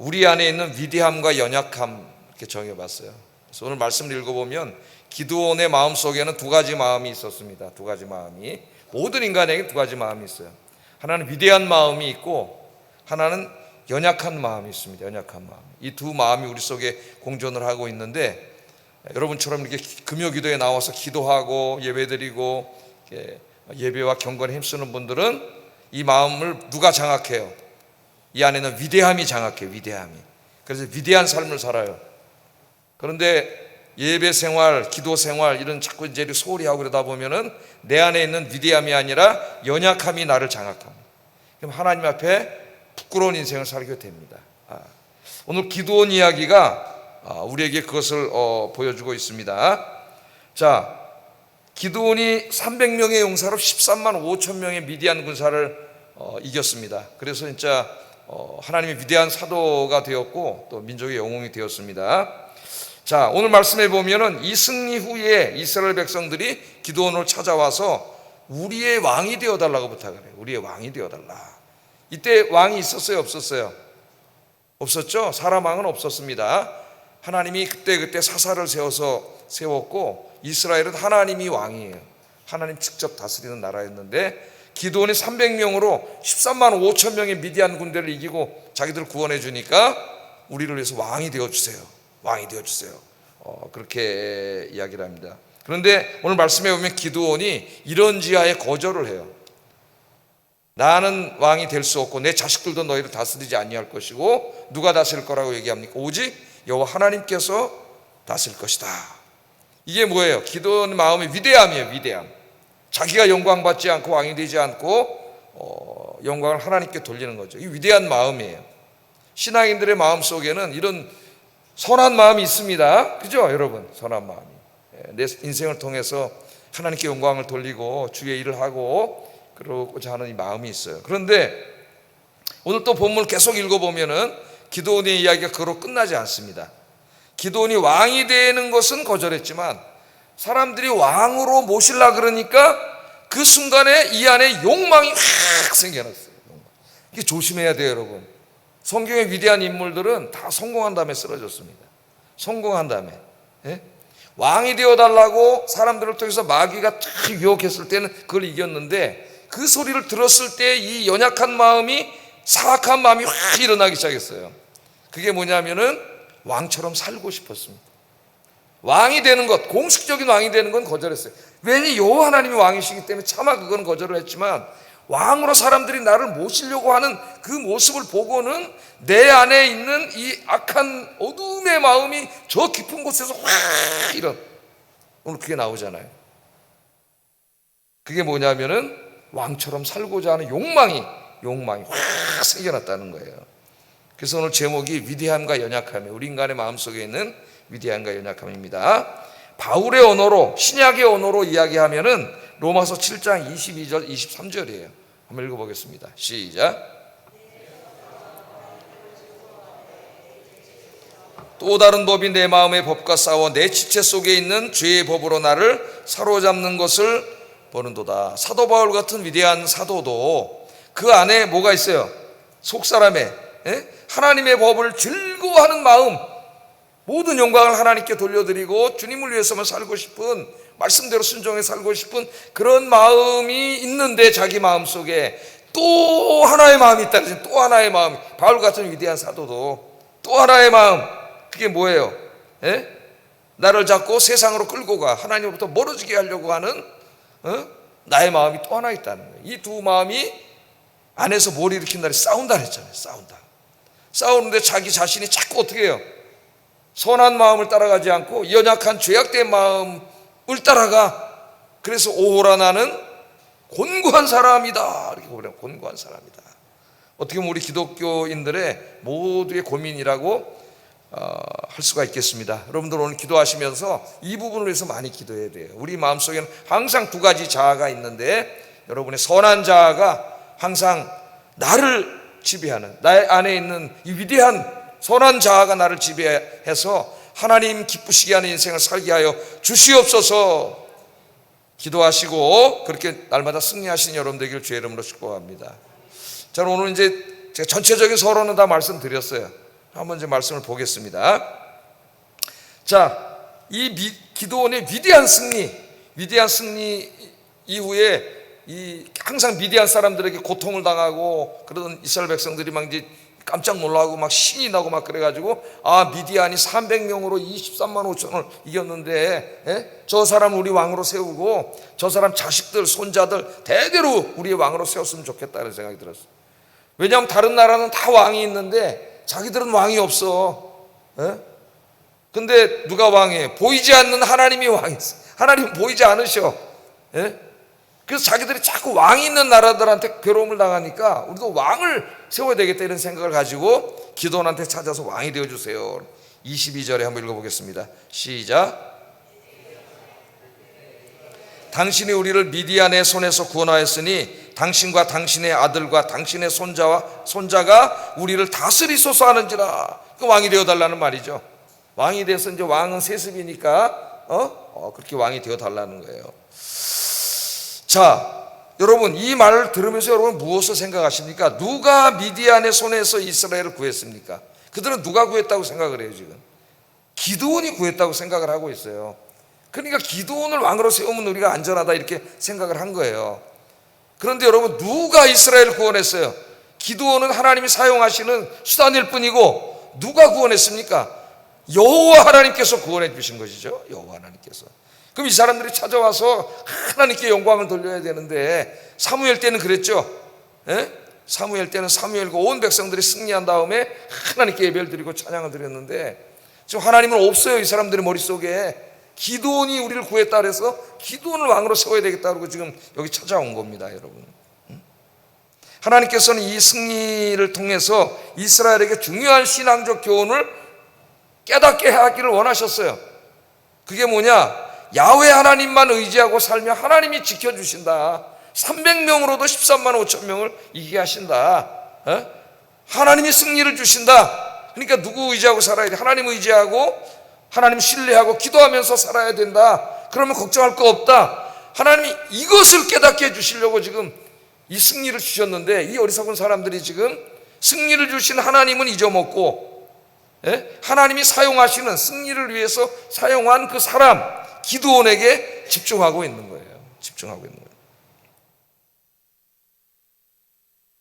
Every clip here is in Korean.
우리 안에 있는 위대함과 연약함 이렇게 정해봤어요. 그래서 오늘 말씀을 읽어보면 기드온의 마음속에는 두 가지 마음이 있었습니다. 두 가지 마음이, 모든 인간에게 두 가지 마음이 있어요. 하나는 위대한 마음이 있고 하나는 연약한 마음이 있습니다. 연약한 마음. 이 두 마음이 우리 속에 공존을 하고 있는데, 여러분처럼 이렇게 금요기도에 나와서 기도하고 예배드리고 예배와 경건에 힘쓰는 분들은 이 마음을 누가 장악해요? 이 안에는 위대함이 장악해요. 위대함이. 그래서 위대한 삶을 살아요. 그런데 예배 생활, 기도 생활 이런 자꾸 이제 소홀히 하고 그러다 보면은 내 안에 있는 위대함이 아니라 연약함이 나를 장악합니다. 그럼 하나님 앞에 부끄러운 인생을 살게 됩니다. 오늘 기드온 이야기가 우리에게 그것을 보여주고 있습니다. 자, 기드온이 300명의 용사로 13만 5천 명의 미디안 군사를 이겼습니다. 그래서 진짜 하나님의 위대한 사도가 되었고 또 민족의 영웅이 되었습니다. 자, 오늘 말씀해 보면은 이 승리 후에 이스라엘 백성들이 기드온을 찾아와서 우리의 왕이 되어달라고 부탁을 해요. 우리의 왕이 되어달라. 이때 왕이 있었어요? 없었어요? 없었죠? 사람 왕은 없었습니다. 하나님이 그때 사사를 세웠고 이스라엘은 하나님이 왕이에요. 하나님 직접 다스리는 나라였는데 기드온이 300명으로 13만 5천 명의 미디안 군대를 이기고 자기들을 구원해 주니까 우리를 위해서 왕이 되어주세요. 왕이 되어주세요. 그렇게 이야기를 합니다. 그런데 오늘 말씀해 보면 기드온이 이런 지하에 거절을 해요. 나는 왕이 될 수 없고 내 자식들도 너희를 다스리지 아니할 것이고 누가 다스릴 거라고 얘기합니까? 오직 여호와 하나님께서 다스릴 것이다. 이게 뭐예요? 기드온의 마음의 위대함이에요. 위대함. 자기가 영광 받지 않고 왕이 되지 않고 영광을 하나님께 돌리는 거죠. 이 위대한 마음이에요. 신앙인들의 마음 속에는 이런 선한 마음이 있습니다. 그죠, 여러분? 선한 마음이. 내 인생을 통해서 하나님께 영광을 돌리고 주의 일을 하고 그러고자 하는 이 마음이 있어요. 그런데 오늘 또 본문을 계속 읽어보면은 기드온의 이야기가 그로 끝나지 않습니다. 기드온이 왕이 되는 것은 거절했지만 사람들이 왕으로 모시려 그러니까 그 순간에 이 안에 욕망이 확 생겨났어요. 이게 조심해야 돼요, 여러분. 성경의 위대한 인물들은 다 성공한 다음에 쓰러졌습니다. 성공한 다음에. 왕이 되어달라고 사람들을 통해서 마귀가 탁 유혹했을 때는 그걸 이겼는데 그 소리를 들었을 때 이 연약한 마음이, 사악한 마음이 확 일어나기 시작했어요. 그게 뭐냐면은 왕처럼 살고 싶었습니다. 왕이 되는 것, 공식적인 왕이 되는 건 거절했어요. 왜냐하면 여호와 하나님이 왕이시기 때문에 차마 그건 거절을 했지만 왕으로 사람들이 나를 모시려고 하는 그 모습을 보고는 내 안에 있는 이 악한 어둠의 마음이 저 깊은 곳에서 확 오늘 그게 나오잖아요. 그게 뭐냐면은 왕처럼 살고자 하는 욕망이 확 생겨났다는 거예요. 그래서 오늘 제목이 위대함과 연약함이에요. 우리 인간의 마음속에 있는 위대함과 연약함입니다. 바울의 언어로, 신약의 언어로 이야기하면은 로마서 7장 22절 23절이에요. 한번 읽어보겠습니다. 시작. 또 다른 법이 내 마음의 법과 싸워 내 지체 속에 있는 죄의 법으로 나를 사로잡는 것을 보는도다. 사도 바울 같은 위대한 사도도 그 안에 뭐가 있어요? 속사람에 하나님의 법을 즐거워하는 마음, 모든 영광을 하나님께 돌려드리고 주님을 위해서만 살고 싶은, 말씀대로 순종해 살고 싶은 그런 마음이 있는데 자기 마음속에 또 하나의 마음이 있다. 또 하나의 마음. 바울 같은 위대한 사도도 또 하나의 마음. 그게 뭐예요? 나를 잡고 세상으로 끌고 가, 하나님으로부터 멀어지게 하려고 하는 나의 마음이 또 하나 있다는 거예요. 이 두 마음이 안에서 뭘 일으킨다? 싸운다 했잖아요. 싸우는데 자기 자신이 자꾸 어떻게 해요? 선한 마음을 따라가지 않고 연약한 죄악된 마음을 따라가. 그래서 오호라 나는 곤고한 사람이다. 이렇게 보래요. 곤고한 사람이다. 어떻게 보면 우리 기독교인들의 모두의 고민이라고 할 수가 있겠습니다. 여러분들 오늘 기도하시면서 이 부분을 위해서 많이 기도해야 돼요. 우리 마음속에는 항상 두 가지 자아가 있는데 여러분의 선한 자아가 항상 나를 지배하는, 나의 안에 있는 이 위대한 선한 자아가 나를 지배해서 하나님 기쁘시게 하는 인생을 살게 하여 주시옵소서 기도하시고 그렇게 날마다 승리하시는 여러분 되기를 주의 이름으로 축복합니다. 자, 오늘 이제 제가 전체적인 서론은 다 말씀드렸어요. 한번 이제 말씀을 보겠습니다. 자, 이 기드온의 위대한 승리 이후에 항상 미디안 사람들에게 고통을 당하고 그러던 이스라엘 백성들이 막 이제 깜짝 놀라고 막 신이 나고 막 그래가지고, 미디안이 300명으로 23만 5천을 이겼는데, 저 사람 우리 왕으로 세우고 저 사람 자식들 손자들 대대로 우리의 왕으로 세웠으면 좋겠다는 생각이 들었어요. 왜냐하면 다른 나라는 다 왕이 있는데 자기들은 왕이 없어. 근데 누가 왕이에요? 보이지 않는 하나님이 왕이 있어. 하나님 보이지 않으셔. 그래서 자기들이 자꾸 왕이 있는 나라들한테 괴로움을 당하니까 우리도 왕을 세워야 되겠다 이런 생각을 가지고 기드온한테 찾아서 왕이 되어주세요. 22절에 한번 읽어보겠습니다. 시작. 당신이 우리를 미디안의 손에서 구원하였으니 당신과 당신의 아들과 당신의 손자가 우리를 다스리소서 하는지라. 그 왕이 되어달라는 말이죠. 왕이 돼서 이제 왕은 세습이니까 그렇게 왕이 되어달라는 거예요. 자, 여러분 이 말을 들으면서 여러분 무엇을 생각하십니까? 누가 미디안의 손에서 이스라엘을 구했습니까? 그들은 누가 구했다고 생각을 해요? 지금 기드온이 구했다고 생각을 하고 있어요. 그러니까 기드온을 왕으로 세우면 우리가 안전하다 이렇게 생각을 한 거예요. 그런데 여러분 누가 이스라엘을 구원했어요? 기드온은 하나님이 사용하시는 수단일 뿐이고 누가 구원했습니까? 여호와 하나님께서 구원해 주신 것이죠. 여호와 하나님께서. 그럼 이 사람들이 찾아와서 하나님께 영광을 돌려야 되는데, 사무엘 때는 그랬죠. 사무엘 때는 사무엘과 온 백성들이 승리한 다음에 하나님께 예배를 드리고 찬양을 드렸는데, 지금 하나님은 없어요. 이 사람들의 머릿속에. 기드온이 우리를 구했다 그래서 기드온을 왕으로 세워야 되겠다 그러고 지금 여기 찾아온 겁니다, 여러분. 하나님께서는 이 승리를 통해서 이스라엘에게 중요한 신앙적 교훈을 깨닫게 하기를 원하셨어요. 그게 뭐냐? 야훼 하나님만 의지하고 살면 하나님이 지켜주신다. 300명으로도 13만 5천 명을 이기게 하신다. 하나님이 승리를 주신다. 그러니까 누구 의지하고 살아야 돼? 하나님 의지하고 하나님 신뢰하고 기도하면서 살아야 된다. 그러면 걱정할 거 없다. 하나님이 이것을 깨닫게 해주시려고 지금 이 승리를 주셨는데, 이 어리석은 사람들이 지금 승리를 주신 하나님은 잊어먹고 하나님이 사용하시는 승리를 위해서 사용한 그 사람 기드온에게 집중하고 있는 거예요. 집중하고 있는 거예요.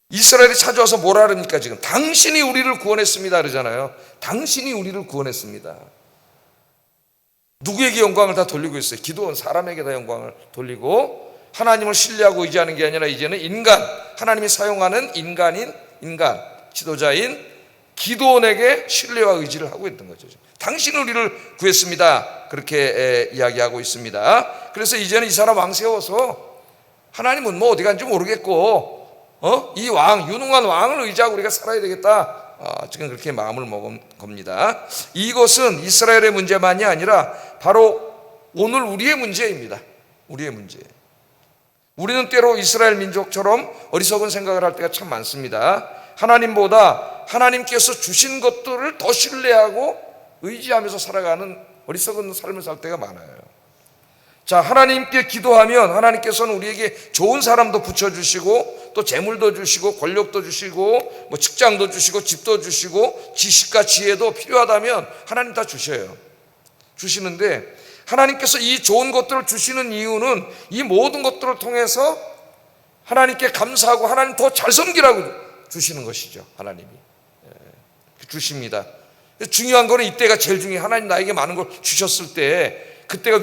이스라엘이 찾아와서 뭐라 그러니까 지금 당신이 우리를 구원했습니다 그러잖아요. 당신이 우리를 구원했습니다. 누구에게 영광을 다 돌리고 있어요? 기드온 사람에게 다 영광을 돌리고, 하나님을 신뢰하고 의지하는 게 아니라 이제는 하나님이 사용하는 인간 지도자인 기드온에게 신뢰와 의지를 하고 있던 거죠. 당신은 우리를 구했습니다. 그렇게 이야기하고 있습니다. 그래서 이제는 이 사람 왕 세워서 하나님은 뭐 어디 간지 모르겠고 이 유능한 왕을 의지하고 우리가 살아야 되겠다. 지금 그렇게 마음을 먹은 겁니다. 이것은 이스라엘의 문제만이 아니라 바로 오늘 우리의 문제입니다. 우리의 문제. 우리는 때로 이스라엘 민족처럼 어리석은 생각을 할 때가 참 많습니다. 하나님보다 하나님께서 주신 것들을 더 신뢰하고 의지하면서 살아가는 어리석은 삶을 살 때가 많아요. 자, 하나님께 기도하면 하나님께서는 우리에게 좋은 사람도 붙여주시고 또 재물도 주시고 권력도 주시고 뭐 직장도 주시고 집도 주시고 지식과 지혜도 필요하다면 하나님 다 주셔요. 주시는데 하나님께서 이 좋은 것들을 주시는 이유는 이 모든 것들을 통해서 하나님께 감사하고 하나님 더 잘 섬기라고 주시는 것이죠. 하나님이 주십니다. 중요한 거는 이때가 제일 중요해요. 하나님 나에게 많은 걸 주셨을 때 그때가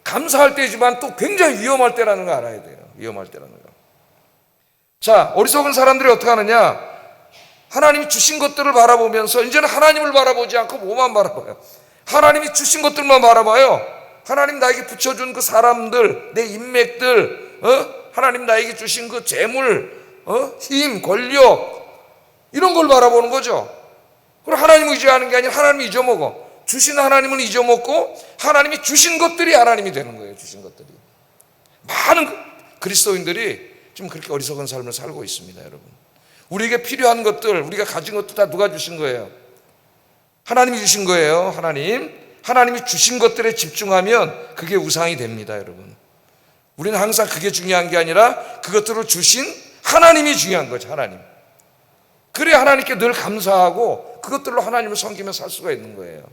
감사할 때지만 또 굉장히 위험할 때라는 거 알아야 돼요. 위험할 때라는 거. 자, 어리석은 사람들이 어떻게 하느냐? 하나님이 주신 것들을 바라보면서 이제는 하나님을 바라보지 않고 뭐만 바라봐요? 하나님이 주신 것들만 바라봐요. 하나님 나에게 붙여준 그 사람들, 내 인맥들, 하나님 나에게 주신 그 재물, 힘, 권력 이런 걸 바라보는 거죠. 그럼 하나님 의지하는 게 아니라 하나님 잊어먹어. 주신 하나님은 잊어먹고 하나님이 주신 것들이 하나님이 되는 거예요. 주신 것들이. 많은 그리스도인들이 지금 그렇게 어리석은 삶을 살고 있습니다. 여러분, 우리에게 필요한 것들, 우리가 가진 것도 다 누가 주신 거예요? 하나님이 주신 거예요. 하나님이 주신 것들에 집중하면 그게 우상이 됩니다. 여러분, 우리는 항상 그게 중요한 게 아니라 그것들을 주신 하나님이 중요한 거죠. 하나님. 그래 하나님께 늘 감사하고 그것들로 하나님을 섬기며 살 수가 있는 거예요.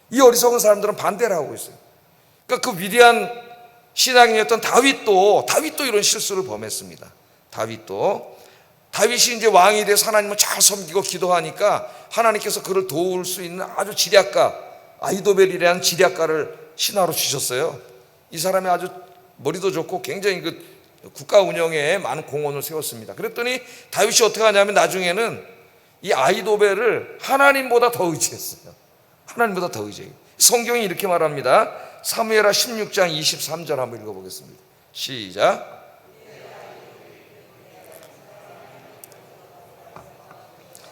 이 어리석은 사람들은 반대를 하고 있어요. 그러니까 그 위대한 신앙인이었던 다윗도 이런 실수를 범했습니다. 다윗이 이제 왕이 돼서 하나님을 잘 섬기고 기도하니까 하나님께서 그를 도울 수 있는 아주 지략가, 아히도벨이라는 지략가를 신하로 주셨어요. 이 사람이 아주 머리도 좋고 굉장히 그 국가 운영에 많은 공헌을 세웠습니다. 그랬더니 다윗이 어떻게 하냐면 나중에는 이 아히도벨을 하나님보다 더 의지했어요. 하나님보다 더 의지해요. 성경이 이렇게 말합니다. 사무엘하 16장 23절 한번 읽어보겠습니다. 시작.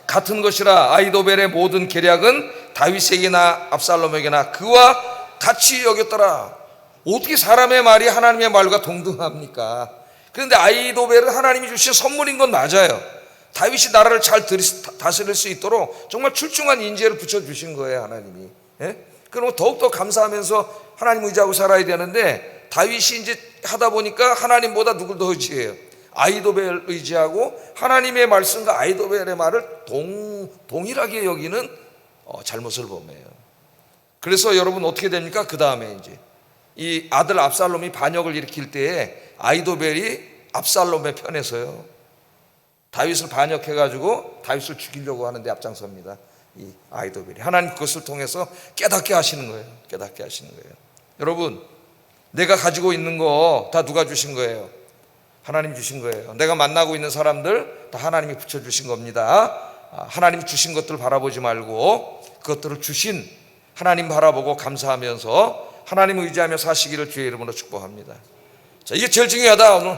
같은 것이라 아히도벨의 모든 계략은 다윗에게나 압살롬에게나 그와 같이 여겼더라. 어떻게 사람의 말이 하나님의 말과 동등합니까? 그런데 아히도벨은 하나님이 주신 선물인 건 맞아요. 다윗이 나라를 잘 다스릴 수 있도록 정말 출중한 인재를 붙여주신 거예요, 하나님이. 예? 그럼 더욱더 감사하면서 하나님 의지하고 살아야 되는데 다윗이 이제 하다 보니까 하나님보다 누굴 더 의지해요? 아히도벨 의지하고 하나님의 말씀과 아히도벨의 말을 동일하게 여기는 잘못을 범해요. 그래서 여러분 어떻게 됩니까? 그 다음에 이제 이 아들 압살롬이 반역을 일으킬 때에 아히도벨이 압살롬의 편에서요 다윗을 반역해가지고 다윗을 죽이려고 하는데 앞장섭니다. 이 아히도벨이. 하나님 그것을 통해서 깨닫게 하시는 거예요. 여러분, 내가 가지고 있는 거 다 누가 주신 거예요? 하나님 주신 거예요. 내가 만나고 있는 사람들 다 하나님이 붙여주신 겁니다. 하나님이 주신 것들 바라보지 말고 그것들을 주신 하나님 바라보고 감사하면서 하나님 의지하며 사시기를 주의 이름으로 축복합니다. 자, 이게 제일 중요하다 오늘.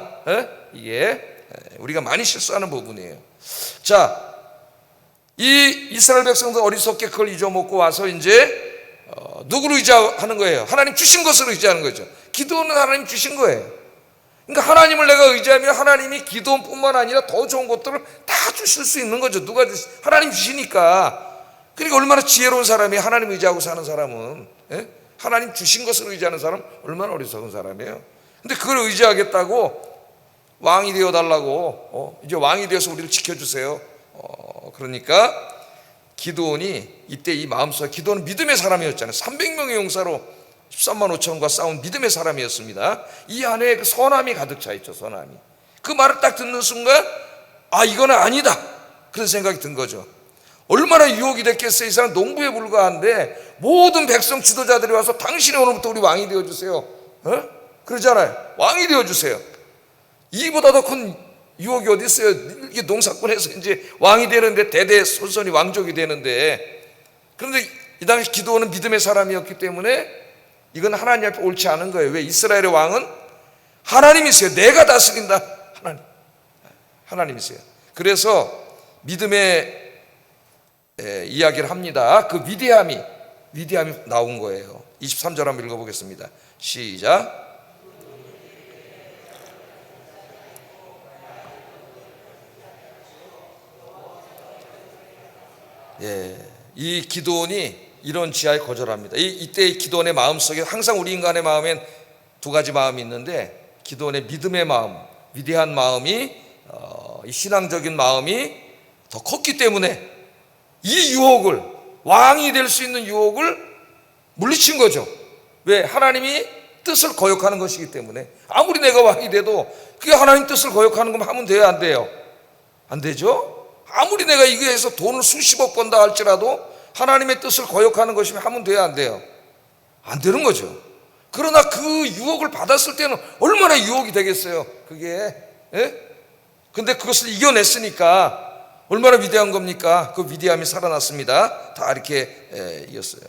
이게 우리가 많이 실수하는 부분이에요. 자, 이 이스라엘 백성들 어리석게 그걸 잊어먹고 와서 이제 누구를 의지하는 거예요? 하나님 주신 것을 의지하는 거죠. 기도는 하나님 주신 거예요. 그러니까 하나님을 내가 의지하면 하나님이 기도뿐만 아니라 더 좋은 것들을 다 주실 수 있는 거죠. 하나님 주시니까. 그러니까 얼마나 지혜로운 사람이 하나님 의지하고 사는 사람은, 하나님 주신 것을 의지하는 사람 얼마나 어리석은 사람이에요. 근데 그걸 의지하겠다고 왕이 되어달라고 이제 왕이 되어서 우리를 지켜주세요. 그러니까 기드온이 이때 이 마음속에, 기드온은 믿음의 사람이었잖아요. 300명의 용사로 13만 5천과 싸운 믿음의 사람이었습니다. 이 안에 그 선함이 가득 차 있죠. 선함이. 그 말을 딱 듣는 순간 이거는 아니다 그런 생각이 든 거죠. 얼마나 유혹이 됐겠어요. 이 사람 농부에 불과한데 모든 백성 지도자들이 와서 당신이 오늘부터 우리 왕이 되어주세요. 그러잖아요. 왕이 되어주세요. 이보다 더 큰 유혹이 어디 있어요? 이게 농사꾼에서 이제 왕이 되는데 대대 손손이 왕족이 되는데, 그런데 이 당시 기드온은 믿음의 사람이었기 때문에 이건 하나님 앞에 옳지 않은 거예요. 왜? 이스라엘의 왕은 하나님이세요. 내가 다스린다. 하나님이세요. 그래서 믿음의 이야기를 합니다. 그 위대함이 나온 거예요. 23절 한번 읽어보겠습니다. 시작. 이 기드온이 이런 지하에 거절합니다. 이때 기드온의 마음속에 항상 우리 인간의 마음엔 두 가지 마음이 있는데, 기드온의 믿음의 마음, 위대한 마음이 이 신앙적인 마음이 더 컸기 때문에 이 유혹을, 왕이 될 수 있는 유혹을 물리친 거죠. 왜? 하나님이 뜻을 거역하는 것이기 때문에. 아무리 내가 왕이 돼도 그게 하나님 뜻을 거역하는 거면 하면 돼요, 안 돼요? 안 되죠? 아무리 내가 이거 해서 돈을 수십억 번다 할지라도 하나님의 뜻을 거역하는 것이면 하면 돼요, 안 돼요? 안 되는 거죠. 그러나 그 유혹을 받았을 때는 얼마나 유혹이 되겠어요, 그게. 근데 그것을 이겨냈으니까 얼마나 위대한 겁니까? 그 위대함이 살아났습니다. 다 이렇게 이겼어요.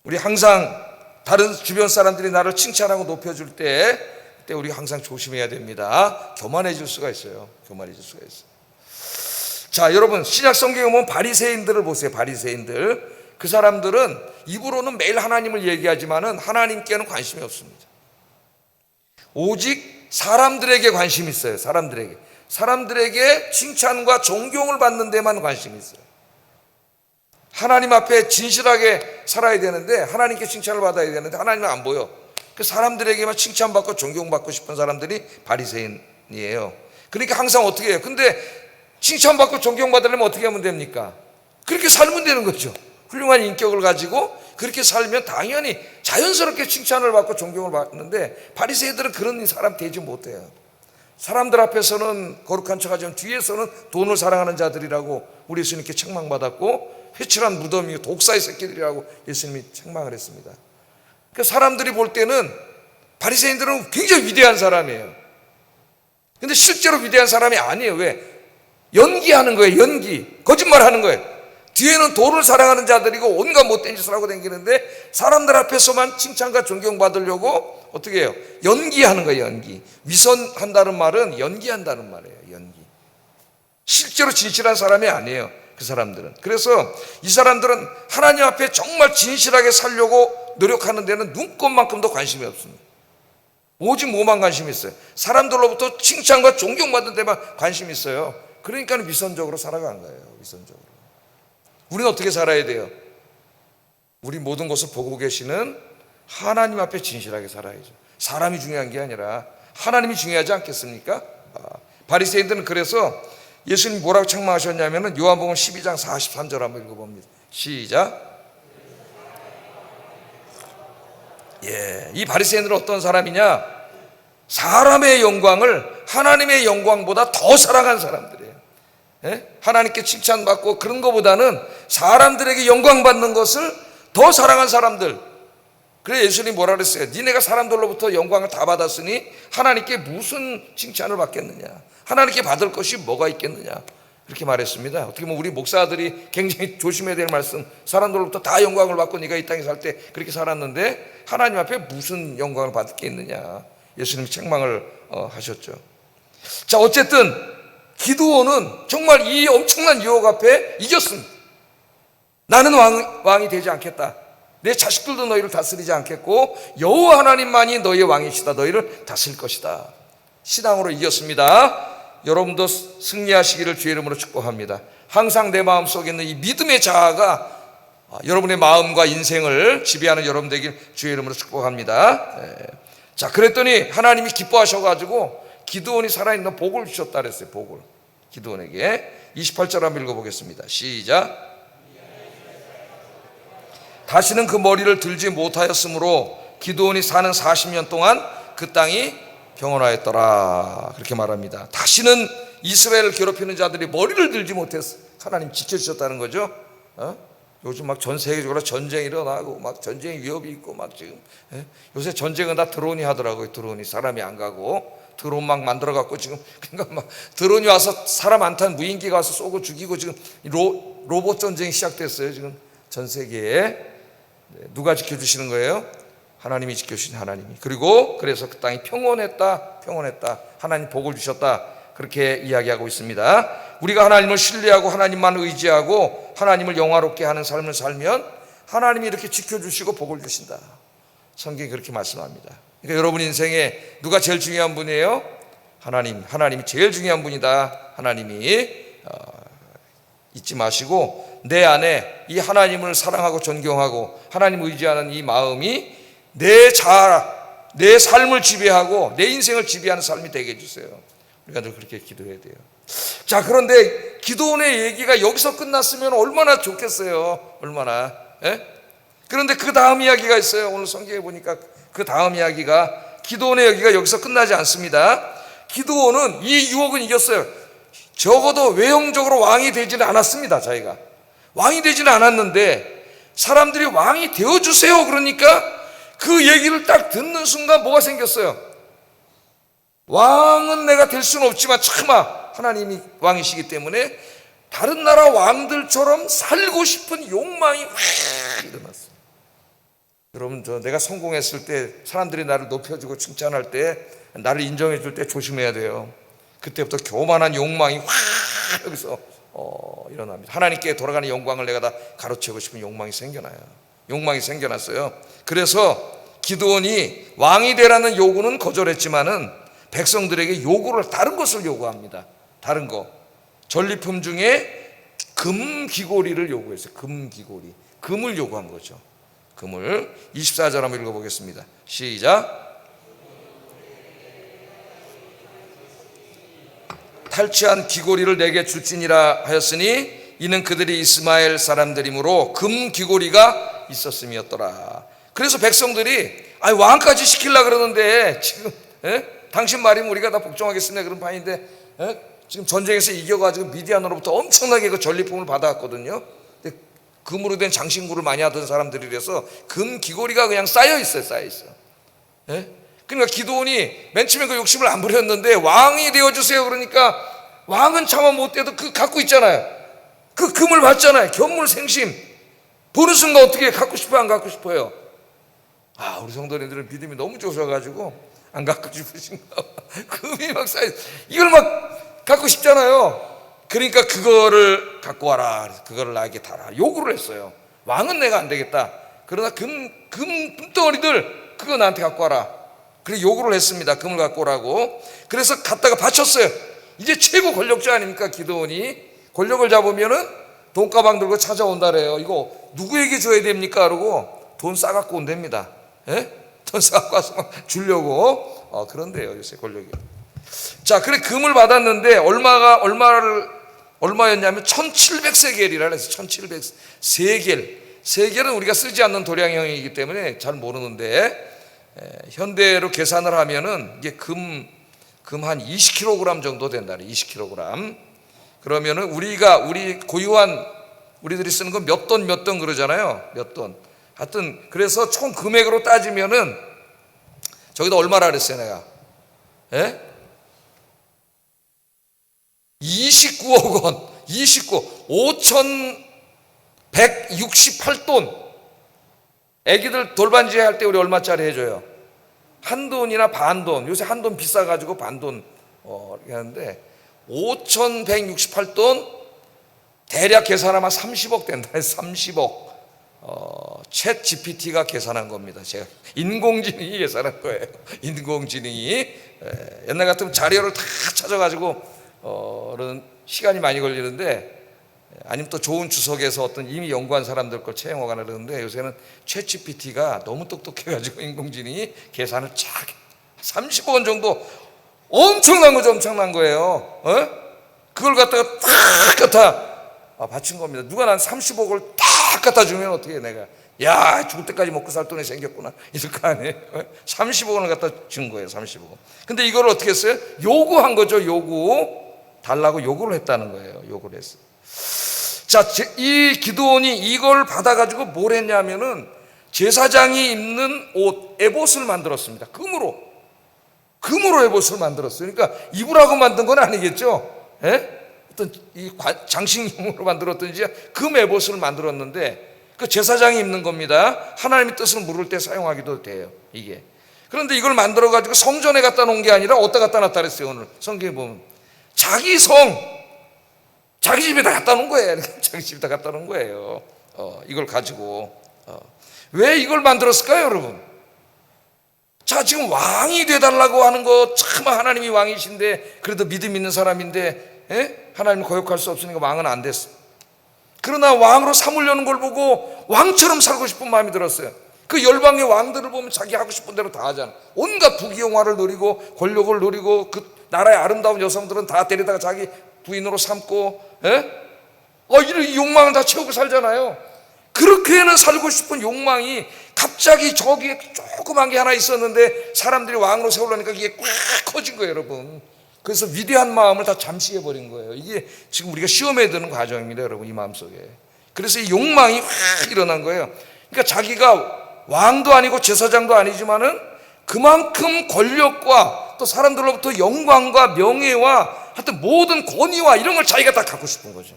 우리 항상 다른 주변 사람들이 나를 칭찬하고 높여줄 때, 그때 우리 항상 조심해야 됩니다. 교만해질 수가 있어요. 자, 여러분, 신약 성경에 보면 바리새인들을 보세요. 바리새인들. 그 사람들은 입으로는 매일 하나님을 얘기하지만은 하나님께는 관심이 없습니다. 오직 사람들에게 관심이 있어요. 사람들에게 칭찬과 존경을 받는 데만 관심이 있어요. 하나님 앞에 진실하게 살아야 되는데, 하나님께 칭찬을 받아야 되는데 하나님은 안 보여. 그 사람들에게만 칭찬받고 존경받고 싶은 사람들이 바리새인이에요. 그러니까 항상 어떻게 해요? 근데 칭찬받고 존경받으려면 어떻게 하면 됩니까? 그렇게 살면 되는 거죠. 훌륭한 인격을 가지고 그렇게 살면 당연히 자연스럽게 칭찬을 받고 존경을 받는데, 바리새인들은 그런 사람 되지 못해요. 사람들 앞에서는 거룩한 척하지만 뒤에서는 돈을 사랑하는 자들이라고 우리 예수님께 책망받았고, 회칠한 무덤이 독사의 새끼들이라고 예수님이 책망을 했습니다. 그 사람들이 볼 때는 바리새인들은 굉장히 위대한 사람이에요. 근데 실제로 위대한 사람이 아니에요. 왜? 연기하는 거예요. 연기. 거짓말하는 거예요. 뒤에는 돈을 사랑하는 자들이고 온갖 못된 짓을 하고 다니는데, 사람들 앞에서만 칭찬과 존경받으려고 어떻게 해요? 연기하는 거예요. 연기. 위선한다는 말은 연기한다는 말이에요. 연기. 실제로 진실한 사람이 아니에요, 그 사람들은. 그래서 이 사람들은 하나님 앞에 정말 진실하게 살려고 노력하는 데는 눈꼽만큼도 관심이 없습니다. 오직 뭐만 관심이 있어요? 사람들로부터 칭찬과 존경받는 데만 관심이 있어요. 그러니까 위선적으로 살아간 거예요. 위선적으로. 우리는 어떻게 살아야 돼요? 우리 모든 것을 보고 계시는 하나님 앞에 진실하게 살아야죠. 사람이 중요한 게 아니라 하나님이 중요하지 않겠습니까? 바리새인들은 그래서 예수님 뭐라고 책망하셨냐면은 요한복음 12장 43절 한번 읽어봅니다. 시작. 이 바리새인들은 어떤 사람이냐? 사람의 영광을 하나님의 영광보다 더 사랑한 사람들이에요. 하나님께 칭찬받고 그런 것보다는 사람들에게 영광받는 것을 더 사랑한 사람들. 그래서 예수님이 뭐라 그랬어요? 니네가 사람들로부터 영광을 다 받았으니 하나님께 무슨 칭찬을 받겠느냐? 하나님께 받을 것이 뭐가 있겠느냐? 그렇게 말했습니다. 어떻게 보면 우리 목사들이 굉장히 조심해야 될 말씀, 사람들로부터 다 영광을 받고 네가 이 땅에 살 때 그렇게 살았는데 하나님 앞에 무슨 영광을 받을 게 있느냐? 예수님이 책망을 하셨죠. 자, 어쨌든 기드온은 정말 이 엄청난 유혹 앞에 이겼습니다. 나는 왕이 되지 않겠다. 내 자식들도 너희를 다스리지 않겠고 여호와 하나님만이 너희의 왕이시다. 너희를 다스릴 것이다. 신앙으로 이겼습니다. 여러분도 승리하시기를 주의 이름으로 축복합니다. 항상 내 마음속에 있는 이 믿음의 자아가 여러분의 마음과 인생을 지배하는 여러분 되길 주의 이름으로 축복합니다. 자, 그랬더니 하나님이 기뻐하셔가지고 기드온이 살아있는 복을 주셨다 그랬어요. 복을 기드온에게. 28절 한번 읽어보겠습니다. 시작. 다시는 그 머리를 들지 못하였으므로 기드온이 사는 40년 동안 그 땅이 평온하였더라. 그렇게 말합니다. 다시는 이스라엘을 괴롭히는 자들이 머리를 들지 못했어. 하나님 지켜주셨다는 거죠. 요즘 막 전 세계적으로 전쟁이 일어나고 막 전쟁 위협이 있고 막 지금 요새 전쟁은 다 드론이 하더라고요. 드론이 사람이 안 가고 드론 막 만들어 갖고 지금 그러니까 막 드론이 와서 사람 안 탄 무인기가 와서 쏘고 죽이고 지금 로봇 전쟁이 시작됐어요. 지금 전 세계에. 누가 지켜주시는 거예요? 하나님이 지켜주신 하나님이. 그리고 그래서 그 땅이 평온했다. 하나님 복을 주셨다. 그렇게 이야기하고 있습니다. 우리가 하나님을 신뢰하고 하나님만 의지하고 하나님을 영화롭게 하는 삶을 살면 하나님이 이렇게 지켜주시고 복을 주신다. 성경이 그렇게 말씀합니다. 그러니까 여러분 인생에 누가 제일 중요한 분이에요? 하나님이 제일 중요한 분이다. 하나님이 잊지 마시고 내 안에 이 하나님을 사랑하고 존경하고 하나님 의지하는 이 마음이 내 삶을 지배하고 내 인생을 지배하는 삶이 되게 해주세요. 우리가 늘 그렇게 기도해야 돼요. 자, 그런데 기드온의 얘기가 여기서 끝났으면 얼마나 좋겠어요. 얼마나. 그런데 그 다음 이야기가 있어요. 오늘 성경에 보니까 그 다음 이야기가, 기드온의 얘기가 여기서 끝나지 않습니다. 기드온은 이 유혹은 이겼어요. 적어도 외형적으로 왕이 되지는 않았습니다. 자기가 왕이 되지는 않았는데 사람들이 왕이 되어주세요 그러니까 그 얘기를 딱 듣는 순간 뭐가 생겼어요? 왕은 내가 될 수는 없지만 차마 하나님이 왕이시기 때문에 다른 나라 왕들처럼 살고 싶은 욕망이 확 일어났어요. 여러분, 내가 성공했을 때 사람들이 나를 높여주고 칭찬할 때 나를 인정해 줄 때 조심해야 돼요. 그때부터 교만한 욕망이 확 여기서 일어납니다. 하나님께 돌아가는 영광을 내가 다 가로채고 싶은 욕망이 생겨나요. 욕망이 생겨났어요. 그래서 기드온이 왕이 되라는 요구는 거절했지만은 백성들에게 요구를 다른 것을 요구합니다. 다른 거. 전리품 중에 금 귀고리를 요구했어요. 금 귀고리. 금을 요구한 거죠. 금을. 24절 한번 읽어보겠습니다. 시작. 탈취한 귀고리를 내게 줄지니라 하였으니 이는 그들이 이스마엘 사람들이므로 금 귀고리가 있었음이었더라. 그래서 백성들이 왕까지 시키려고 그러는데 지금 당신 말이면 우리가 다 복종하겠습니다 그런 판인데 지금 전쟁에서 이겨가지고 미디안으로부터 엄청나게 그 전리품을 받아왔거든요. 근데 금으로 된 장신구를 많이 하던 사람들이라서 금 귀고리가 그냥 쌓여 있어요. 그러니까 기드온이 맨 처음에 그 욕심을 안 부렸는데 왕이 되어주세요 그러니까 왕은 차마 못 돼도 그 갖고 있잖아요. 그 금을 받잖아요. 견물생심 보는 순간 어떻게 갖고 싶어요 안 갖고 싶어요? 우리 성도님들은 믿음이 너무 좋으셔가지고 안 갖고 싶으신가 봐. 금이 막 쌓여 이걸 막 갖고 싶잖아요. 그러니까 그거를 갖고 와라. 그거를 나에게 달아. 요구를 했어요. 왕은 내가 안 되겠다. 그러나 금덩어리들 그거 나한테 갖고 와라. 그래 요구를 했습니다. 금을 갖고 오라고. 그래서 갖다가 바쳤어요. 이제 최고 권력자 아닙니까 기드온이. 권력을 잡으면은 돈가방 들고 찾아온다래요. 이거 누구에게 줘야 됩니까? 그러고 돈 싸갖고 온답니다. 돈 싸갖고 와서 막 주려고. 그런데요 요새 권력이. 자, 그래 금을 받았는데 얼마였냐면 1700세겔이라 해서 1700세겔. 세겔은 우리가 쓰지 않는 도량형이기 때문에 잘 모르는데 현대로 계산을 하면은 이게 금 한 20kg 정도 된다네. 20kg. 그러면은 우리 고유한 우리들이 쓰는 건 몇 돈 그러잖아요. 몇 돈. 하여튼 그래서 총 금액으로 따지면은 저기다 얼마라 그랬어요 내가? 29억 원. 5,168돈. 애기들 돌반지 할 때 우리 얼마짜리 해줘요? 한돈이나 반돈. 요새 한돈 비싸가지고 반돈 이렇게 하는데 5,168돈 대략 계산하면 30억 된다. 30억. 챗 GPT가 계산한 겁니다. 제가 인공지능이 계산한 거예요. 인공지능이. 옛날 같으면 자료를 다 찾아가지고 그런 시간이 많이 걸리는데 아니면 또 좋은 주석에서 어떤 이미 연구한 사람들 걸 채용하거나 그러는데 요새는 챗 GPT가 너무 똑똑해가지고 인공지능이 계산을 쫙 30억 원 정도 엄청난 거죠. 엄청난 거예요. 그걸 갖다가 딱 갖다 바친 겁니다. 누가 난 30억을 딱 갖다 주면 어떻게 해 내가. 야 죽을 때까지 먹고 살 돈이 생겼구나 이럴 거 아니에요. 30억 원을 갖다 준 거예요. 30억 원. 근데 이걸 어떻게 했어요? 요구한 거죠. 달라고 요구를 했다는 거예요. 요구를 했어요. 자, 이 기드온이 이걸 받아가지고 뭘 했냐면은 제사장이 입는 옷, 에봇을 만들었습니다. 금으로 에봇을 만들었어요. 그러니까 입으라고 만든 건 아니겠죠? 어떤 이 장식용으로 만들었든지 금 에봇을 만들었는데 그 제사장이 입는 겁니다. 하나님의 뜻을 물을 때 사용하기도 돼요. 이게. 그런데 이걸 만들어가지고 성전에 갖다 놓은 게 아니라 어디다 갖다 놨다 그랬어요. 오늘 성경에 보면 자기 집에다 갖다 놓은 거예요. 자기 집에다 갖다 놓은 거예요. 이걸 가지고. 왜 이걸 만들었을까요, 여러분? 자, 지금 왕이 되달라고 하는 거 참 하나님이 왕이신데 그래도 믿음 있는 사람인데 하나님을 거역할 수 없으니까 왕은 안 됐어. 그러나 왕으로 삼으려는 걸 보고 왕처럼 살고 싶은 마음이 들었어요. 그 열방의 왕들을 보면 자기 하고 싶은 대로 다 하잖아. 온갖 부귀영화를 누리고 권력을 누리고 그 나라의 아름다운 여성들은 다 데리다가 자기 부인으로 삼고 이런 욕망을 다 채우고 살잖아요. 그렇게는 살고 싶은 욕망이 갑자기 저기에 조그만 게 하나 있었는데 사람들이 왕으로 세우려니까 이게 꽉 커진 거예요, 여러분. 그래서 위대한 마음을 다 잠시해버린 거예요. 이게 지금 우리가 시험에 드는 과정입니다, 여러분. 이 마음속에. 그래서 이 욕망이 확 일어난 거예요. 그러니까 자기가 왕도 아니고 제사장도 아니지만은 그만큼 권력과 또 사람들로부터 영광과 명예와 하여튼 모든 권위와 이런 걸 자기가 다 갖고 싶은 거죠.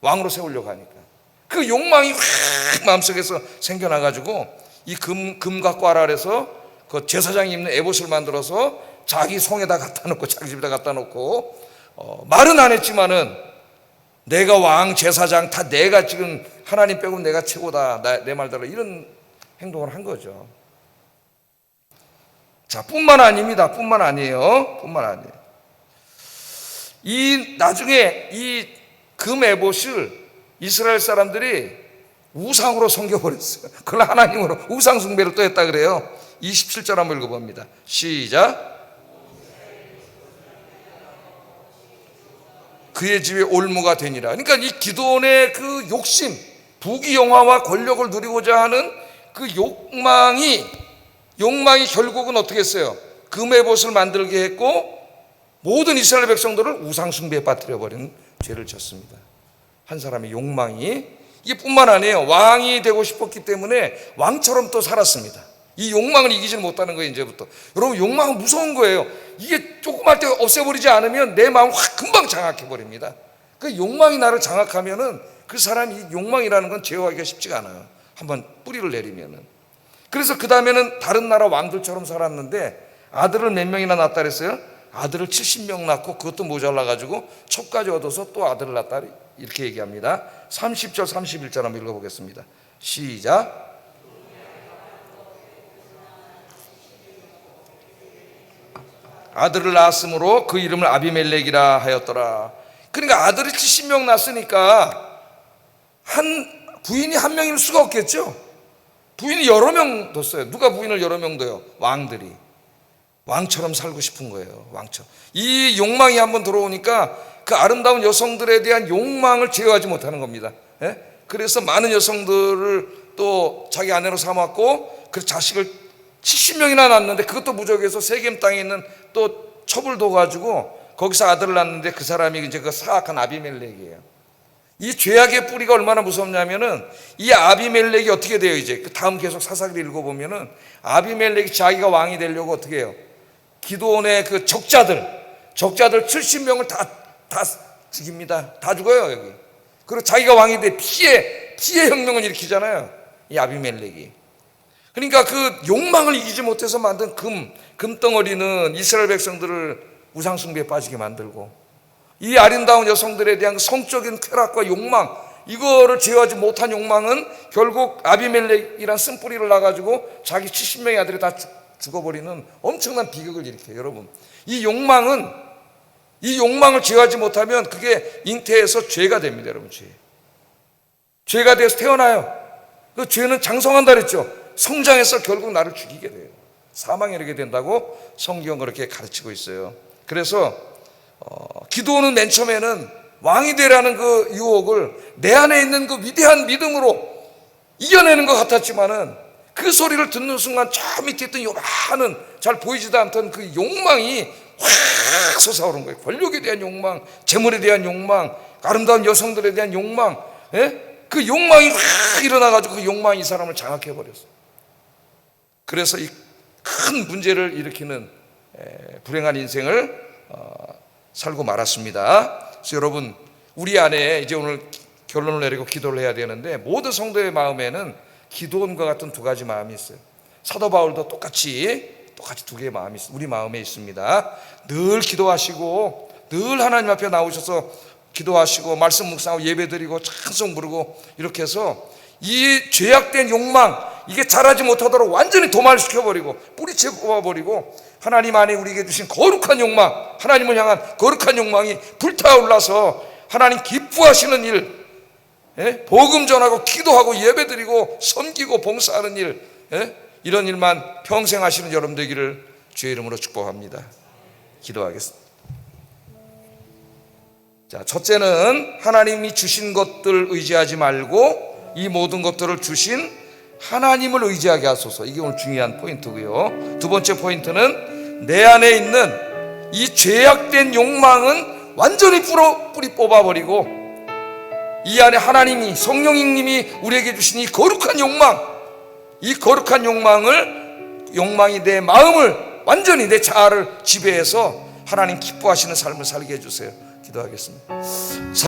왕으로 세우려고 하니까. 그 욕망이 확 마음속에서 생겨나가지고 이 금 갖고 와라 그래서 그 제사장이 입는 에봇을 만들어서 자기 성에다 갖다 놓고 자기 집에다 갖다 놓고 말은 안 했지만은 내가 왕 제사장 다 내가 지금 하나님 빼고 내가 최고다 내 말대로 이런 행동을 한 거죠. 자, 뿐만 아닙니다. 뿐만 아니에요. 이 나중에 이 금 에봇을 이스라엘 사람들이 우상으로 섬겨버렸어요. 그걸 하나님으로 우상 숭배를 또 했다 그래요. 27절 한번 읽어봅니다. 시작. 그의 집에 올무가 되니라. 그러니까 이 기드온의 그 욕심, 부귀영화와 권력을 누리고자 하는 그 욕망이 결국은 어떻게 했어요? 금의 벗을 만들게 했고 모든 이스라엘 백성들을 우상숭배에 빠뜨려 버리는 죄를 졌습니다. 한 사람의 욕망이, 이게 뿐만 아니에요. 왕이 되고 싶었기 때문에 왕처럼 또 살았습니다. 이 욕망을 이기지 못하는 거예요. 이제부터 여러분, 욕망은 무서운 거예요. 이게 조그만 때 없애버리지 않으면 내 마음을 확 금방 장악해 버립니다. 그 욕망이 나를 장악하면은 그 사람이, 욕망이라는 건 제어하기가 쉽지가 않아요. 한번 뿌리를 내리면은. 그래서 그 다음에는 다른 나라 왕들처럼 살았는데 아들을 몇 명이나 낳았다 그랬어요? 아들을 70명 낳고 그것도 모자라 가지고 첩까지 얻어서 또 아들을 낳았다, 이렇게 얘기합니다. 30절 31절 한번 읽어보겠습니다. 시작. 아들을 낳았으므로 그 이름을 아비멜렉이라 하였더라. 그러니까 아들이 70명 낳았으니까 부인이 한 명일 수가 없겠죠. 부인이 여러 명 뒀어요. 누가 부인을 여러 명 둬요? 왕들이. 왕처럼 살고 싶은 거예요. 왕처럼. 이 욕망이 한번 들어오니까 그 아름다운 여성들에 대한 욕망을 제어하지 못하는 겁니다. 예? 그래서 많은 여성들을 또 자기 아내로 삼았고, 그 자식을 70명이나 낳았는데 그것도 부족해서 세겜 땅에 있는 또 첩을 둬가지고 거기서 아들을 낳았는데 그 사람이 이제 그 사악한 아비멜렉이에요. 이 죄악의 뿌리가 얼마나 무섭냐면은 이 아비멜렉이 어떻게 돼요? 이제 그 다음 계속 사사기를 읽어보면은 아비멜렉이 자기가 왕이 되려고 어떻게 해요? 기드온의 그 적자들 70명을 다 죽입니다. 다 죽어요, 여기. 그리고 자기가 왕이 돼 피해 혁명을 일으키잖아요, 이 아비멜렉이. 그러니까 그 욕망을 이기지 못해서 만든 금덩어리는 이스라엘 백성들을 우상숭배에 빠지게 만들고, 이 아름다운 여성들에 대한 성적인 쾌락과 욕망, 이거를 제어하지 못한 욕망은 결국 아비멜렉이란 쓴뿌리를 놔가지고 자기 70명의 아들이 다 죽어버리는 엄청난 비극을 일으켜요. 여러분, 이 욕망을 제어하지 못하면 그게 잉태해서 죄가 됩니다. 여러분, 죄가 돼서 태어나요. 그 죄는 장성한다 그랬죠. 성장해서 결국 나를 죽이게 돼요. 사망에 이르게 된다고 성경은 그렇게 가르치고 있어요. 그래서 기드온은 맨 처음에는 왕이 되라는 그 유혹을 내 안에 있는 그 위대한 믿음으로 이겨내는 것 같았지만은 그 소리를 듣는 순간 저 밑에 있던 요만한 잘 보이지도 않던 그 욕망이 확 솟아오른 거예요. 권력에 대한 욕망, 재물에 대한 욕망, 아름다운 여성들에 대한 욕망, 그 욕망이 확 일어나가지고 그 욕망이 이 사람을 장악해버렸어요. 그래서 이 큰 문제를 일으키는 불행한 인생을 살고 말았습니다. 그래서 여러분, 우리 안에 이제 오늘 결론을 내리고 기도를 해야 되는데, 모든 성도의 마음에는 기드온과 같은 두 가지 마음이 있어요. 사도 바울도 똑같이 두 개의 마음이 우리 마음에 있습니다. 늘 기도하시고, 늘 하나님 앞에 나오셔서 기도하시고, 말씀 묵상하고, 예배드리고, 찬송 부르고, 이렇게 해서 이 죄악된 욕망, 이게 자라지 못하도록 완전히 도말시켜버리고 뿌리채 뽑아버리고, 하나님 안에 우리에게 주신 거룩한 욕망, 하나님을 향한 거룩한 욕망이 불타올라서 하나님 기뻐하시는 일, 복음 전하고 기도하고 예배드리고 섬기고 봉사하는 일, 이런 일만 평생 하시는 여러분 되기를 주의 이름으로 축복합니다. 기도하겠습니다. 자, 첫째는 하나님이 주신 것들 의지하지 말고 이 모든 것들을 주신 하나님을 의지하게 하소서. 이게 오늘 중요한 포인트고요. 두 번째 포인트는 내 안에 있는 이 죄악된 욕망은 완전히 뿌리 뽑아버리고, 이 안에 하나님이, 성령님이 우리에게 주신 이 거룩한 욕망, 이 거룩한 욕망이 내 마음을 완전히, 내 자아를 지배해서 하나님 기뻐하시는 삶을 살게 해주세요. 기도하겠습니다.